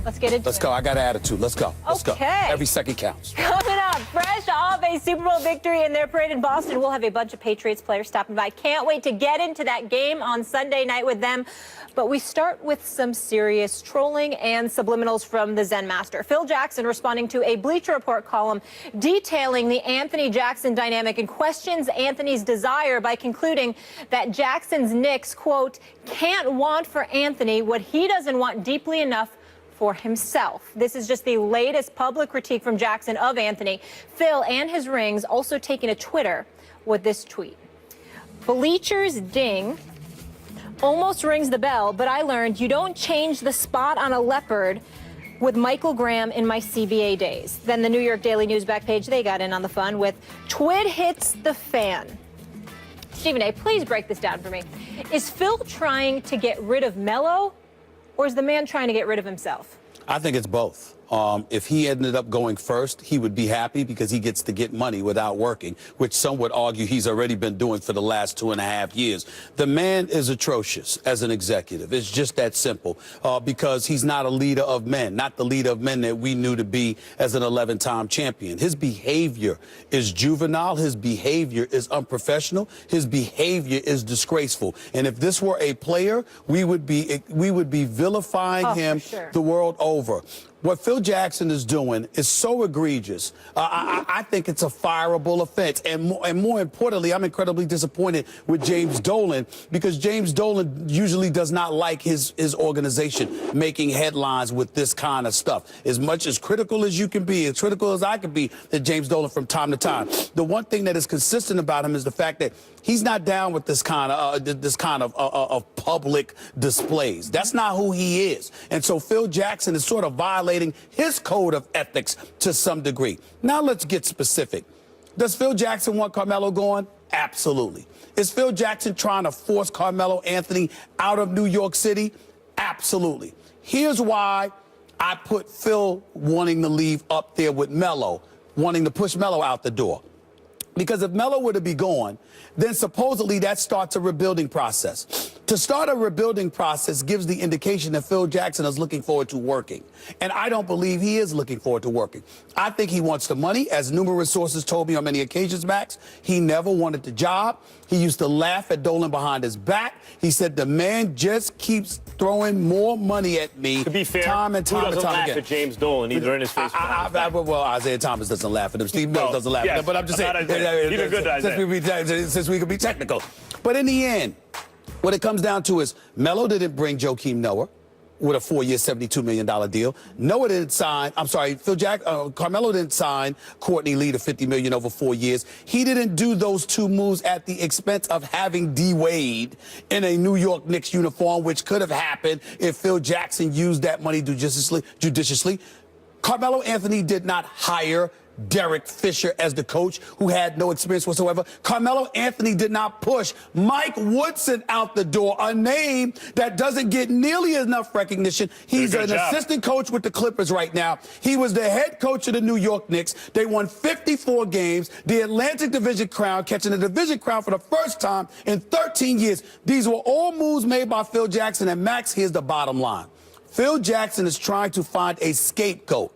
Let's get into it. Let's go. I got an attitude. Let's go. Let's go. Every second counts. Coming up, fresh off a Super Bowl victory in their parade in Boston, we'll have a bunch of Patriots players stopping by. Can't wait to get into that game on Sunday night with them. But we start with some serious trolling and subliminals from the Zen Master. Phil Jackson responding to a Bleacher Report column detailing the Anthony Jackson dynamic and questions Anthony's desire by concluding that Jackson's Knicks, quote, can't want for Anthony what he doesn't want deeply enough for himself. This is just the latest public critique from Jackson of Anthony. Phil and his rings also taking to Twitter with this tweet. Bleachers ding. Almost rings the bell, but I learned you don't change the spot on a leopard with Michael Graham in my CBA days. Then the New York Daily News back page, they got in on the fun with Twid hits the fan. Stephen A., please break this down for me. Is Phil trying to get rid of Melo, or is the man trying to get rid of himself? I think it's both. If he ended up going first, he would be happy because he gets to get money without working, which some would argue he's already been doing for the last 2.5 years. The man is atrocious as an executive. It's just that simple because he's not a leader of men, not the leader of men that we knew to be as an 11-time champion. His behavior is juvenile. His behavior is unprofessional. His behavior is disgraceful. And if this were a player, we would be vilifying him the world over. What Phil Jackson is doing is so egregious. I think it's a fireable offense. And more importantly, I'm incredibly disappointed with James Dolan because James Dolan usually does not like his organization making headlines with this kind of stuff. As much as critical as you can be, as critical as I can be, that James Dolan from time to time. The one thing that is consistent about him is the fact that he's not down with this kind of public displays. That's not who he is. And so Phil Jackson is sort of violating his code of ethics to some degree. Now let's get specific. Does Phil Jackson want Carmelo gone? Absolutely. Is Phil Jackson trying to force Carmelo Anthony out of New York City? Absolutely. Here's why I put Phil wanting to leave up there with Melo, wanting to push Melo out the door. Because if Melo were to be gone, then supposedly that starts a rebuilding process. To start a rebuilding process gives the indication that Phil Jackson is looking forward to working. And I don't believe he is looking forward to working. I think he wants the money. As numerous sources told me on many occasions, Max, he never wanted the job. He used to laugh at Dolan behind his back. He said, the man just keeps throwing more money at me. To be fair, time and time who doesn't and time laugh again. at James Dolan, either in his face or well, Isaiah Thomas doesn't laugh at him. Steve Mills doesn't laugh at him. But I'm just saying, even good Isaiah. Since we could be technical. But in the end, what it comes down to is Melo didn't bring Joakim Noah with a 4-year, $72 million deal. Noah didn't sign, Carmelo didn't sign Courtney Lee to $50 million over 4 years. He didn't do those two moves at the expense of having D. Wade in a New York Knicks uniform, which could have happened if Phil Jackson used that money judiciously. Carmelo Anthony did not hire Derek Fisher as the coach, who had no experience whatsoever. Carmelo Anthony did not push Mike Woodson out the door, a name that doesn't get nearly enough recognition. He's an assistant coach with the Clippers right now. He was the head coach of the New York Knicks. They won 54 games, the Atlantic Division crown, catching the division crown for the first time in 13 years. These were all moves made by Phil Jackson. And Max, here's the bottom line. Phil Jackson is trying to find a scapegoat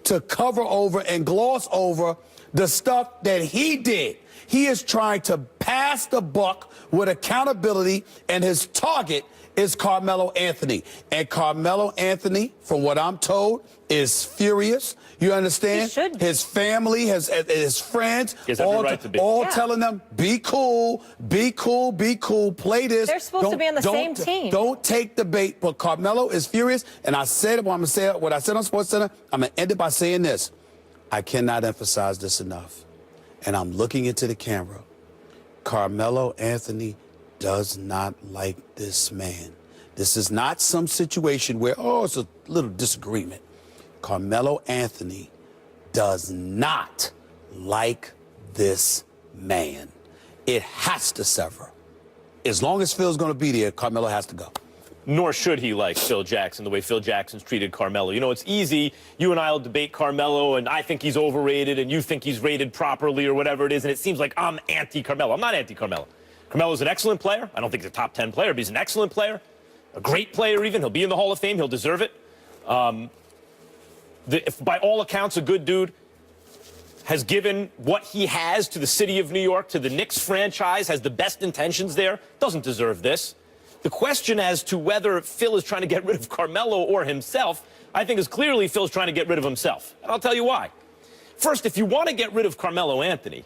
to cover over and gloss over the stuff that he did. He is trying to pass the buck with accountability, and his target is Carmelo Anthony. And Carmelo Anthony, from what I'm told, is furious. You understand? He should be. His family, his friends, all telling them, be cool, be cool, be cool, play this. They're supposed to be on the same team. Don't take the bait. But Carmelo is furious, and I said what I said on SportsCenter. I'm going to end it by saying this. I cannot emphasize this enough. And I'm looking into the camera. Carmelo Anthony does not like this man. This is not some situation where, it's a little disagreement. Carmelo Anthony does not like this man. It has to sever. As long as Phil's going to be there, Carmelo has to go. Nor should he like Phil Jackson, the way Phil Jackson's treated Carmelo. You know, it's easy. You and I will debate Carmelo, and I think he's overrated, and you think he's rated properly or whatever it is, and it seems like I'm anti-Carmelo. I'm not anti-Carmelo. Carmelo's an excellent player. I don't think he's a top 10 player, but he's an excellent player, a great player even. He'll be in the Hall of Fame. He'll deserve it. by all accounts, a good dude, has given what he has to the city of New York, to the Knicks franchise, has the best intentions there, doesn't deserve this. The question as to whether Phil is trying to get rid of Carmelo or himself, I think is clearly Phil's trying to get rid of himself. And I'll tell you why. First, if you want to get rid of Carmelo Anthony,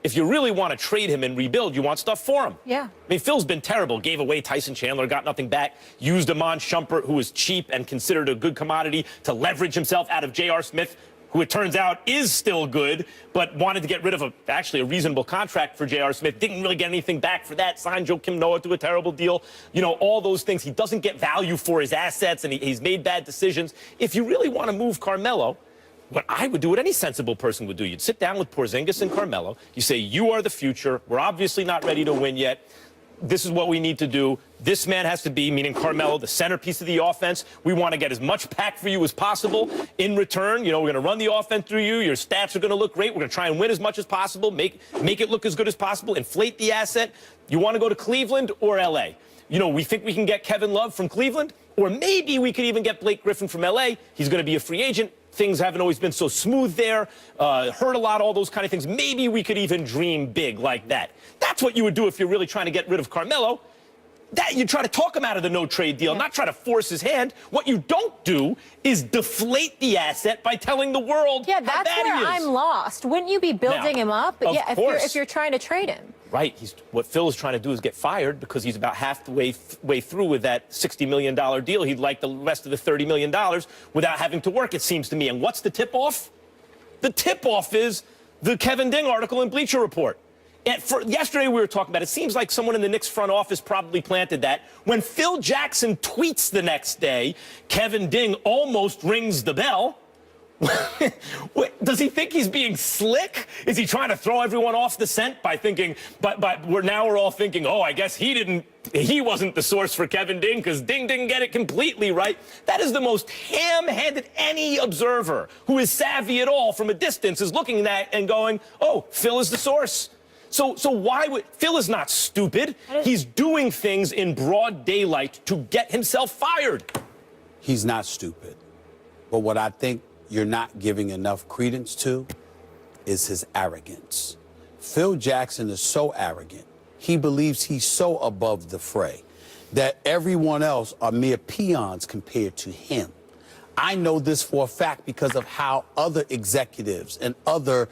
if you really want to trade him and rebuild, you want stuff for him. Yeah. I mean, Phil's been terrible. Gave away Tyson Chandler, got nothing back. Used Amon Shumpert, who was cheap and considered a good commodity, to leverage himself out of J.R. Smith, who it turns out is still good, but wanted to get rid of actually a reasonable contract for J.R. Smith. Didn't really get anything back for that. Signed Joakim Noah to a terrible deal. You know, all those things. He doesn't get value for his assets, and he's made bad decisions. If you really want to move Carmelo, what I would do, what any sensible person would do, you'd sit down with Porzingis and Carmelo. You say, you are the future. We're obviously not ready to win yet. This is what we need to do. This man has to be, meaning Carmelo, the centerpiece of the offense. We want to get as much back for you as possible. In return, you know, we're going to run the offense through you. Your stats are going to look great. We're going to try and win as much as possible, make it look as good as possible, inflate the asset. You want to go to Cleveland or L.A.? You know, we think we can get Kevin Love from Cleveland, or maybe we could even get Blake Griffin from L.A. He's going to be a free agent. Things haven't always been so smooth there, hurt a lot, all those kind of things. Maybe we could even dream big like that. That's what you would do if you're really trying to get rid of Carmelo. That you try to talk him out of the no-trade deal, not try to force his hand. What you don't do is deflate the asset by telling the world how that's bad where he is. I'm lost. Wouldn't you be building him up? Of course. If you're trying to trade him. Right. What Phil is trying to do is get fired because he's about halfway through with that $60 million deal. He'd like the rest of the $30 million without having to work, it seems to me. And what's the tip-off? The tip-off is the Kevin Ding article in Bleacher Report. Yesterday we were talking about, it seems like someone in the Knicks front office probably planted that. When Phil Jackson tweets the next day, Kevin Ding almost rings the bell. Does he think he's being slick? Is he trying to throw everyone off the scent by thinking, but we're all thinking, oh, I guess he wasn't the source for Kevin Ding because Ding didn't get it completely right. That is the most ham-handed any observer who is savvy at all from a distance is looking at that and going, oh, Phil is the source. So why would Phil is not stupid. He's doing things in broad daylight to get himself fired. He's not stupid. But what I think you're not giving enough credence to is his arrogance. Phil Jackson is so arrogant. He believes he's so above the fray that everyone else are mere peons compared to him. I know this for a fact because of how other executives and other,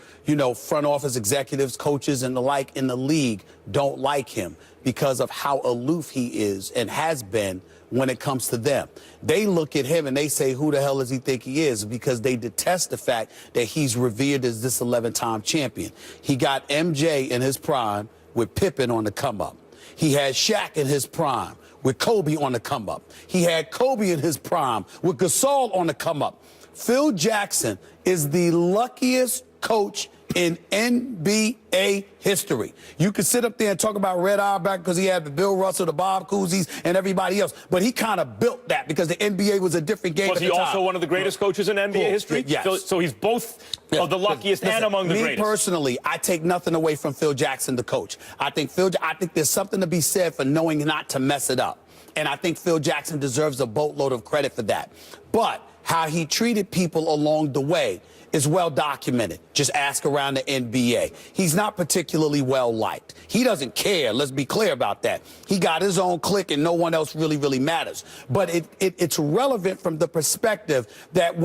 front office executives, coaches and the like in the league don't like him because of how aloof he is and has been when it comes to them. They look at him and they say, who the hell does he think he is? Because they detest the fact that he's revered as this 11-time champion. He got MJ in his prime with Pippen on the come up. He had Shaq in his prime with Kobe on the come up. He had Kobe in his prime with Gasol on the come up. Phil Jackson is the luckiest coach in NBA history. You could sit up there and talk about Red Auerbach because he had the Bill Russell, the Bob Cousy's, and everybody else, but he kind of built that because the NBA was a different game. Was he also one of the greatest coaches in NBA history? Yes. So he's both of the luckiest and among the greatest. Me personally, I take nothing away from Phil Jackson, the coach. I think there's something to be said for knowing not to mess it up. And I think Phil Jackson deserves a boatload of credit for that. But how he treated people along the way is well documented. Just ask around the NBA. He's not particularly well liked. He doesn't care. Let's be clear about that. He got his own clique and no one else really matters. But it's relevant from the perspective that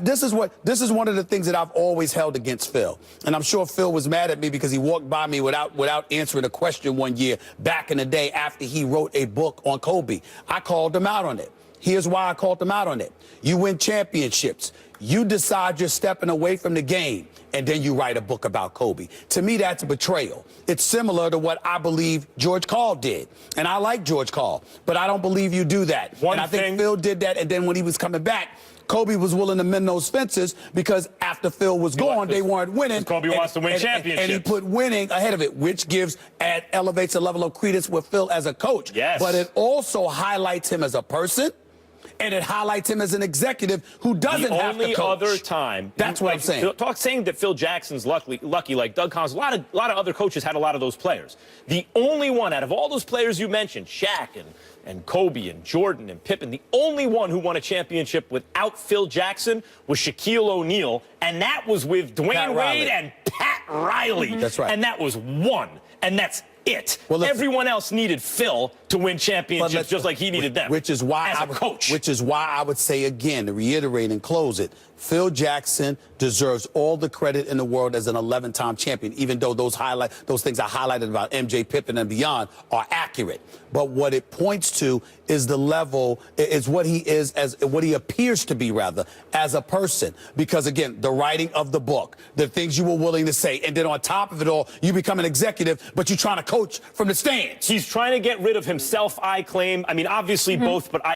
this is one of the things that I've always held against Phil. And I'm sure Phil was mad at me because he walked by me without answering a question one year back in the day after he wrote a book on Kobe. I called him out on it. Here's why I called him out on it. You win championships. You decide you're stepping away from the game, and then you write a book about Kobe. To me, that's a betrayal. It's similar to what I believe George Karl did. And I like George Karl, but I don't believe you do that. I think Phil did that, and then when he was coming back, Kobe was willing to mend those fences because after Phil was gone, they weren't winning. Kobe wants to win championships. And he put winning ahead of it, which elevates a level of credence with Phil as a coach. Yes. But it also highlights him as a person. and it highlights him as an executive who doesn't have to coach. The only other time. That's what I'm saying. Saying that Phil Jackson's lucky like Doug Collins. A lot of other coaches had a lot of those players. The only one out of all those players you mentioned, Shaq and Kobe and Jordan and Pippen, the only one who won a championship without Phil Jackson was Shaquille O'Neal, and that was with Dwayne Wade and Pat Riley. That's right. And that was one, and that's it. Well, everyone else needed Phil to win championships just like he needed them. Which is why as a coach. Which is why I would say again, to reiterate and close it, Phil Jackson deserves all the credit in the world as an 11-time champion, even though those things I highlighted about MJ, Pippen, and beyond are accurate. But what it points to is the level, is what he is, as what he appears to be, rather, as a person. Because, again, the writing of the book, the things you were willing to say, and then on top of it all, you become an executive, but you're trying to coach from the stands. He's trying to get rid of himself, I claim. I mean, obviously both, but